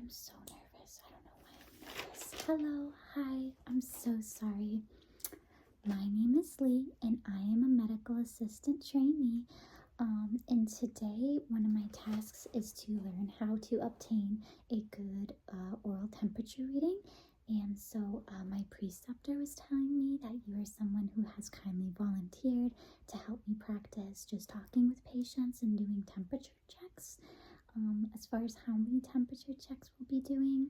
I'm so nervous. I don't know why I'm nervous. Hello, hi, I'm so sorry. My name is Lee, and I am a medical assistant trainee. And today, one of my tasks is to learn how to obtain a good oral temperature reading. And so my preceptor was telling me that you are someone who has kindly volunteered to help me practice just talking with patients and doing temperature checks. As far as how many temperature checks we'll be doing,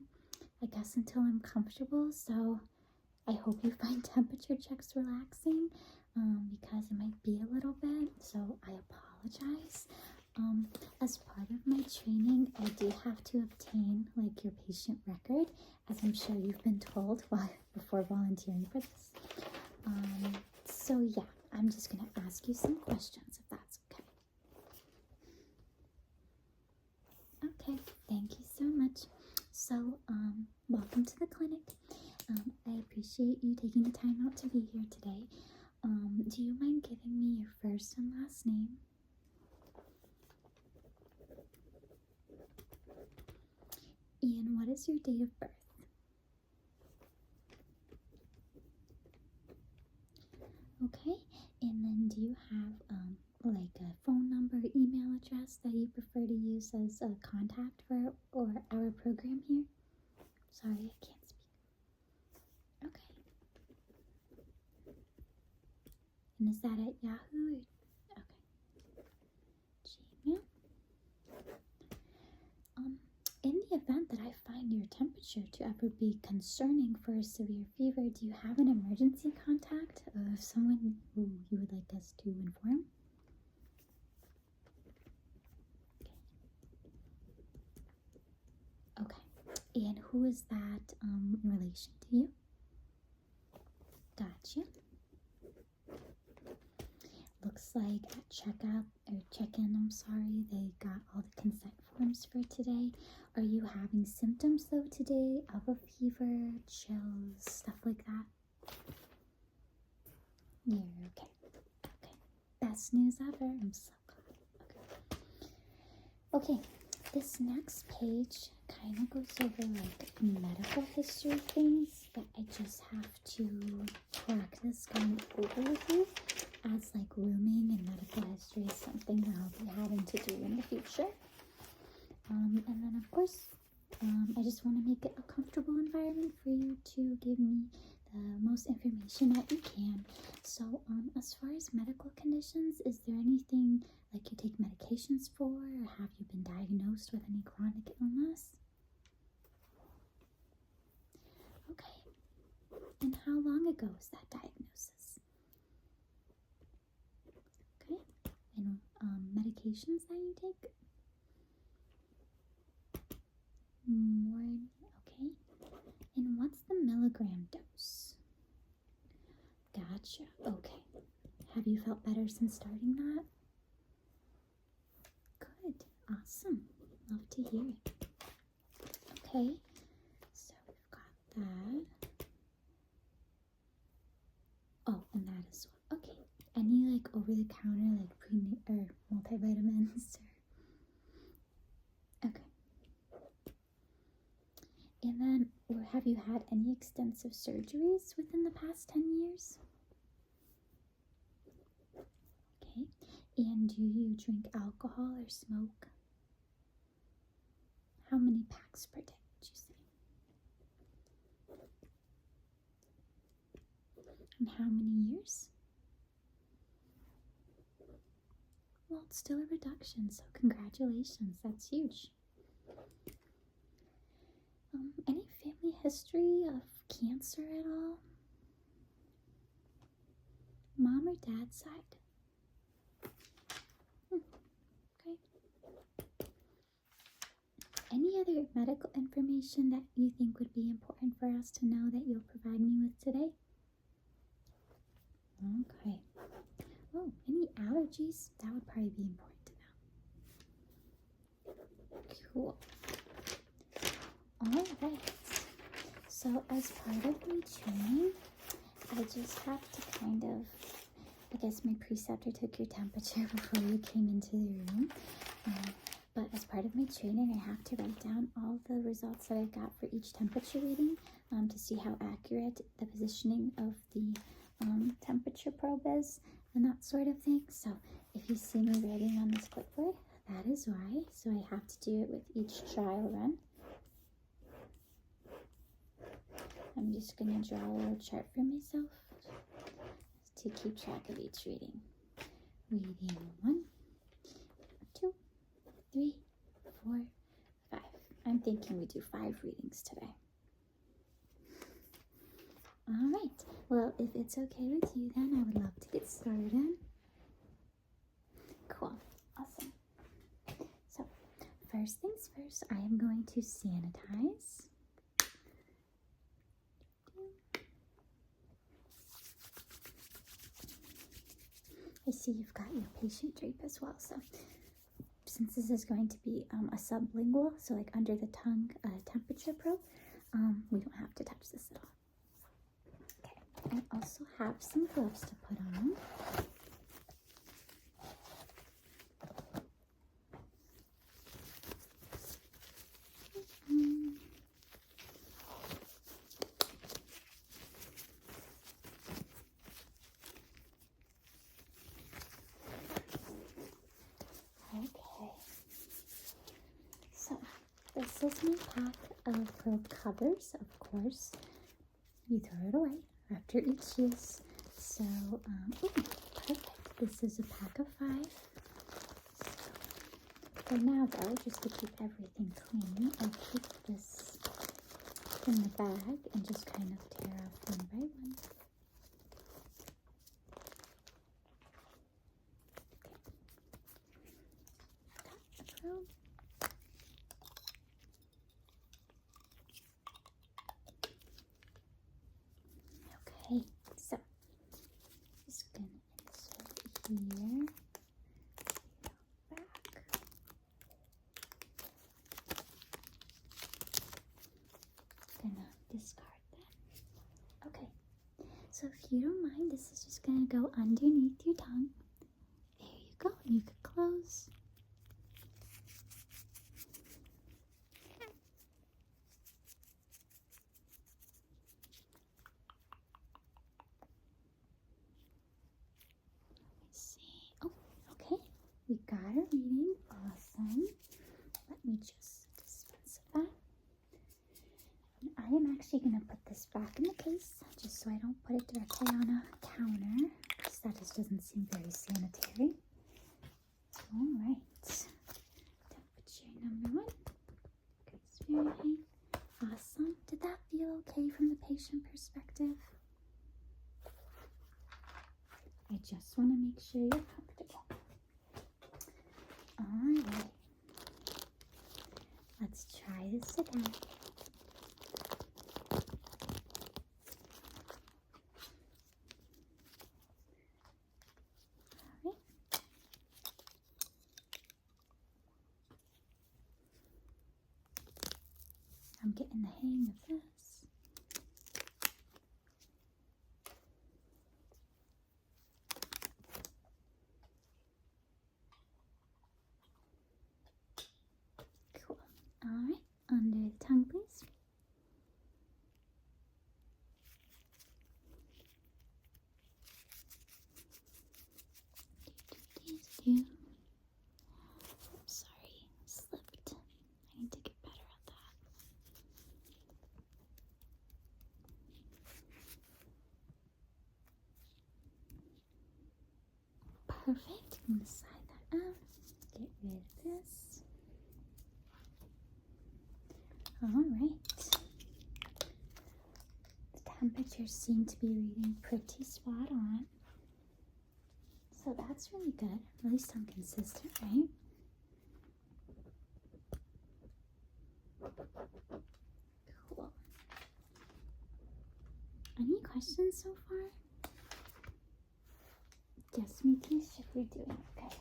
I guess until I'm comfortable. So I hope you find temperature checks relaxing, because it might be a little bit, so I apologize. As part of my training, I do have to obtain like your patient record, as I'm sure you've been told before volunteering for this. So yeah, I'm just gonna ask you some questions if that's okay. Okay, thank you so much. So, welcome to the clinic. I appreciate you taking the time out to be here today. Do you mind giving me your first and last name? And what is your date of birth? Okay, and then do you have like a phone number, email address that you prefer to use as a contact for our program here? Sorry, I can't speak. Okay. And is that at Yahoo? Okay. Gmail. In the event that I find your temperature to ever be concerning for a severe fever, do you have an emergency contact of someone who you would like us to inform? Okay. And who is that in relation to you? Gotcha. Looks like at check-in, they got all the consent forms for today. Are you having symptoms though today of a fever, chills, stuff like that? You're okay. Okay. Best news ever. I'm so glad. Okay. This next page kind of goes over like medical history things that I just have to practice going over with you, as like rooming and medical history is something that I'll be having to do in the future. And then of course, I just want to make it a comfortable environment for you to give me the most information that you can. So as far as medical conditions, is there anything like you take medications for, or have you been diagnosed with any chronic illness? Okay. And how long ago was that diagnosis? Okay. And medications that you take? More. Okay. And what's the milligram dose? Gotcha. Okay. Have you felt better since starting that? Good. Awesome. Love to hear it. Okay. So we've got that. Oh, and that as well. Okay. Any like over-the-counter like or multivitamins? Okay. And then, have you had any extensive surgeries within the past 10 years? Okay. And do you drink alcohol or smoke? How many packs per day would you say? And how many years? Well, it's still a reduction, so congratulations. That's huge. Any family history of cancer at all? Mom or dad's side? Okay. Any other medical information that you think would be important for us to know that you'll provide me with today? Okay. Oh, any allergies? That would probably be important to know. Cool. Alright. So as part of my training, I just have to kind of, I guess my preceptor took your temperature before you came into the room. but as part of my training, I have to write down all the results that I've got for each temperature reading to see how accurate the positioning of the temperature probe is and that sort of thing. So if you see me writing on this clipboard, that is why. So I have to do it with each trial run. I'm just going to draw a little chart for myself to keep track of each reading. Reading 1, 2, 3, 4, 5. I'm thinking we do 5 readings today. All right. Well, if it's okay with you, then I would love to get started. Cool. Awesome. So, first things first, I am going to sanitize. I see you've got your patient drape as well. So, since this is going to be a sublingual, so like under the tongue temperature probe, we don't have to touch this at all. Okay, I also have some gloves to put on. Okay, so this is my pack of probe covers. Of course, you throw it away after each use. So, perfect. This is a pack of 5. So, for now, though, just to keep everything clean, I'll keep this in the bag and just kind of tear off one by one. Okay, so just gonna insert here, back. Gonna discard that. Okay, so if you don't mind, this is just gonna go underneath your tongue. There you go. You could close. We got a reading. Awesome. Let me just dispense that. And I am actually going to put this back in the case just so I don't put it directly on a counter because that just doesn't seem very sanitary. All right. Temperature number 1. It's very high. Awesome. Did that feel okay from the patient perspective? I just want to make sure you're comfortable. All right, let's try this again. All right. I'm getting the hang of this. All right, under the tongue, please. Oops, sorry, slipped. I need to get better at that. Perfect. I'm going to slide that out. Get rid of this. All right. The temperatures seem to be reading pretty spot on. So that's really good. At least I'm consistent, right? Cool. Any questions so far? Just making sure we're doing okay.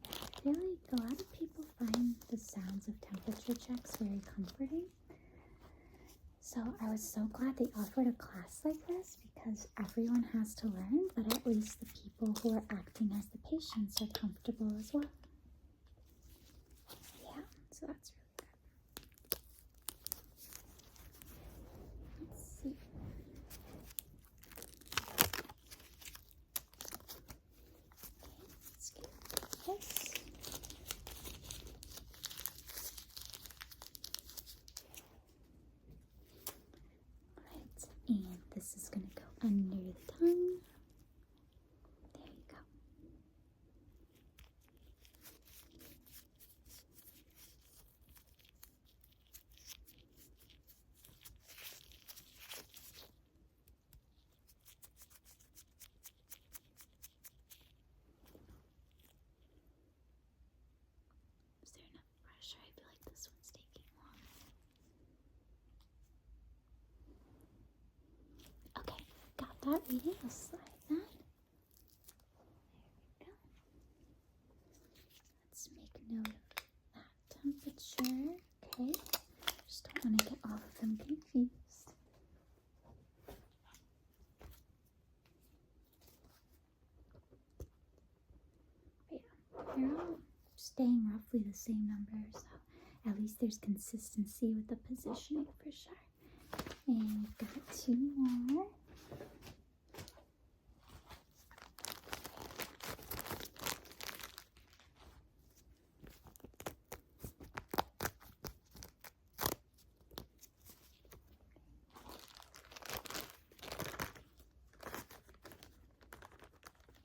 I feel like a lot of people find the sounds of temperature checks very comforting. So I was so glad they offered a class like this because everyone has to learn, but at least the people who are acting as the patients are comfortable as well. Yeah, so that's really good. Let's see. Okay, let's get this. And this is going to go under the tongue. There you go. Is there enough pressure? I feel like this one's taking long. Okay, got that reading. I'll slide that. There we go. Let's make note of that temperature. Okay, just don't want to get all of them confused. But yeah, they're all staying roughly the same number, so at least there's consistency with the positioning for sure. And we've got 2 more.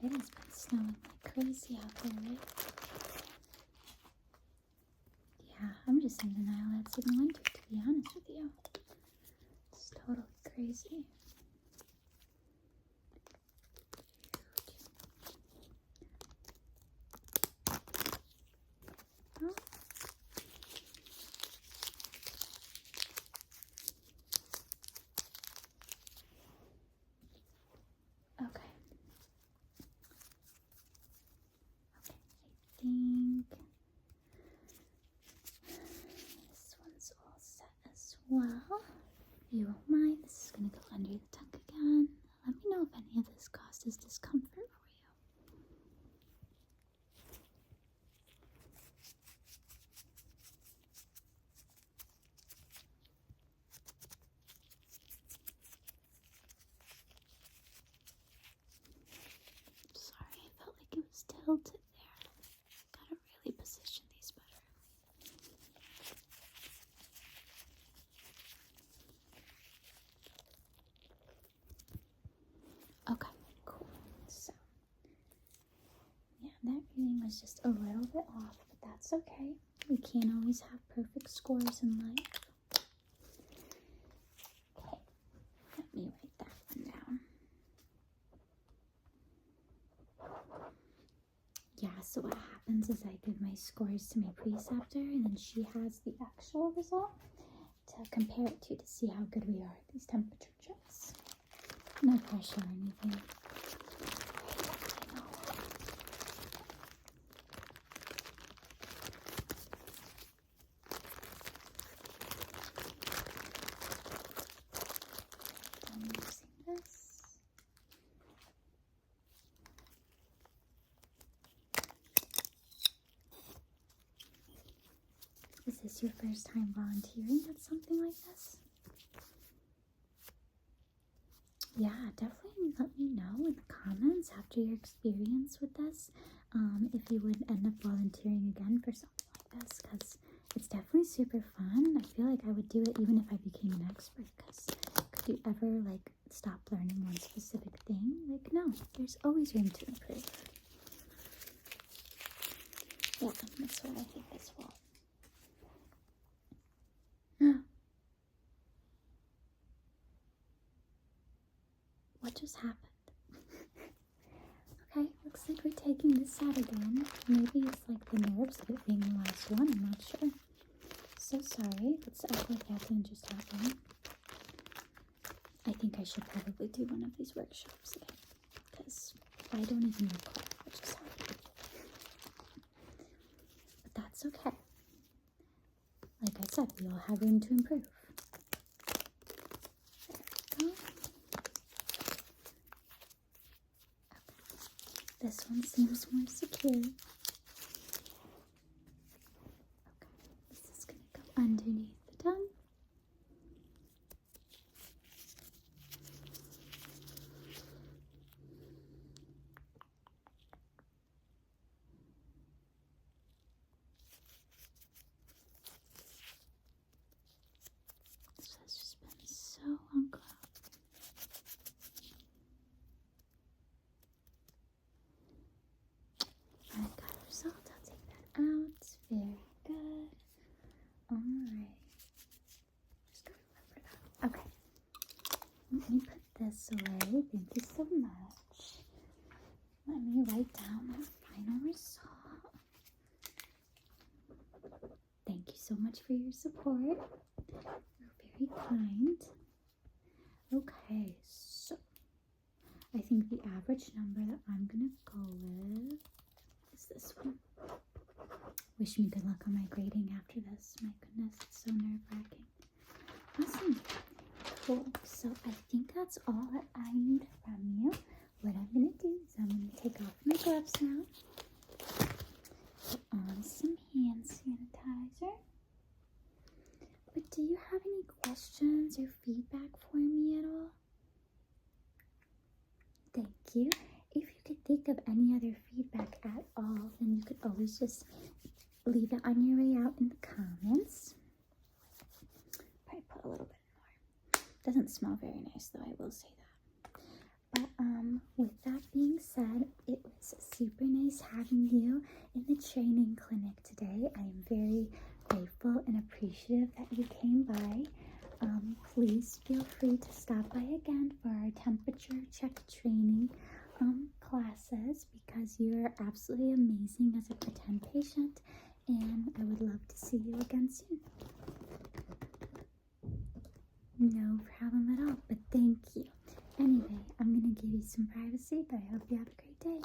It has been snowing like crazy out there, right? Yeah, I'm just in denial that's even winter, to be honest with you. It's totally crazy. Oh. Okay. I think this one's all set as well. If you don't mind, this is going to go under the tongue again. Let me know if any of this causes discomfort for you. Sorry, I felt like it was tilted there. Gotta really position these better. Okay, cool. So, yeah, that reading was just a little bit off, but that's okay. We can't always have perfect scores in life. Okay, let me write that one down. Yeah, so what happens is I give my scores to my preceptor, and then she has the actual result to compare it to see how good we are at these temperature checks. No pressure or anything. I'm using this. Is this your first time volunteering at something like this? Yeah, definitely let me know in the comments after your experience with this, if you would end up volunteering again for something like this, because it's definitely super fun. I feel like I would do it even if I became an expert, because could you ever, like, stop learning one specific thing? Like, no, there's always room to improve. Yeah, that's what I think as well. What just happened? Okay, looks like we're taking this out again. Maybe it's like the nerves of it being the last one, I'm not sure. So sorry, let's act like that didn't just happen. I think I should probably do one of these workshops again, because I don't even recall what just happened. But that's okay. said, we all have room to improve. There we go. Okay. This one seems more secure. Okay. This is going to go underneath the tongue. This has just been so uncomfortable. I got a result. I'll take that out. Very good. Alright. Just gotta remember that. Okay. Let me put this away. Thank you so much. Let me write down my final result. Thank you so much for your support. You're very kind. Okay, so I think the average number that I'm gonna go with is this one. Wish me good luck on my grading after this. My goodness, it's so nerve-wracking. Awesome. Cool. So I think that's all that I need from you. What I'm going to do is I'm going to take off my gloves now. Put on some hand sanitizer. But do you have any questions or feedback for me at all? Thank you. If you could think of any other feedback at all, then you could always just leave it on your way out in the comments. Probably put a little bit more. Doesn't smell very nice though, I will say that. But with that being said, it was super nice having you in the training clinic today. I am very grateful and appreciative that you came by. Please feel free to stop by again for our temperature check training classes, because you're absolutely amazing as a pretend patient, and I would love to see you again soon. No problem at all, but thank you. Anyway, I'm going to give you some privacy, but I hope you have a great day.